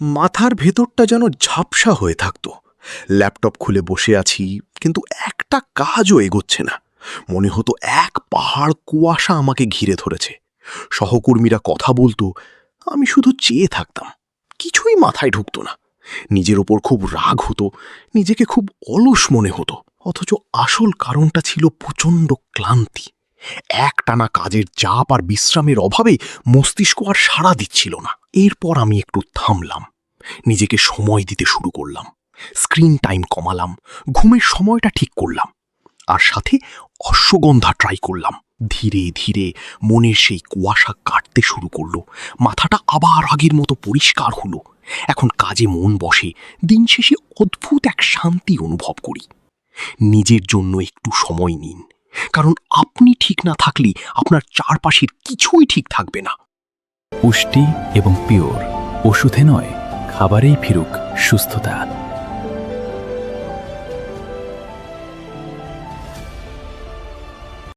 মাথার ভেতরটা যেন ঝাপসা হয়ে থাকত। ল্যাপটপ খুলে বসে আছি, কিন্তু একটা কাজও এগোচ্ছে না। মনে হতো এক পাহাড় কুয়াশা আমাকে ঘিরে ধরেছে। সহকর্মীরা কথা বলতো, আমি শুধু চেয়ে থাকতাম, কিছুই মাথায় ঢুকত না। নিজের ওপর খুব রাগ হতো, নিজেকে খুব অলস মনে হতো। অথচ আসল কারণটা ছিল প্রচণ্ড ক্লান্তি। একটানা কাজের চাপ আর বিশ্রামের অভাবে মস্তিষ্ক আর সাড়া দিচ্ছিল না। এরপর আমি একটু থামলাম, নিজেকে সময় দিতে শুরু করলাম। স্ক্রিন টাইম কমালাম, ঘুমের সময়টা ঠিক করলাম, আর সাথে অশ্বগন্ধা ট্রাই করলাম। ধীরে ধীরে মনের সেই কুয়াশা কাটতে শুরু করলো। মাথাটা আবার আগের মতো পরিষ্কার হলো। এখন কাজে মন বসে। দিন শেষে অদ্ভুত এক শান্তি অনুভব করি। নিজের জন্য একটু সময় নিন, কারণ আপনি ঠিক না থাকলে আপনার চারপাশের কিছুই ঠিক থাকবে না। পুষ্টি এবং পিওর, ওষুধে নয়, খাবারেই ফিরুক সুস্থতা।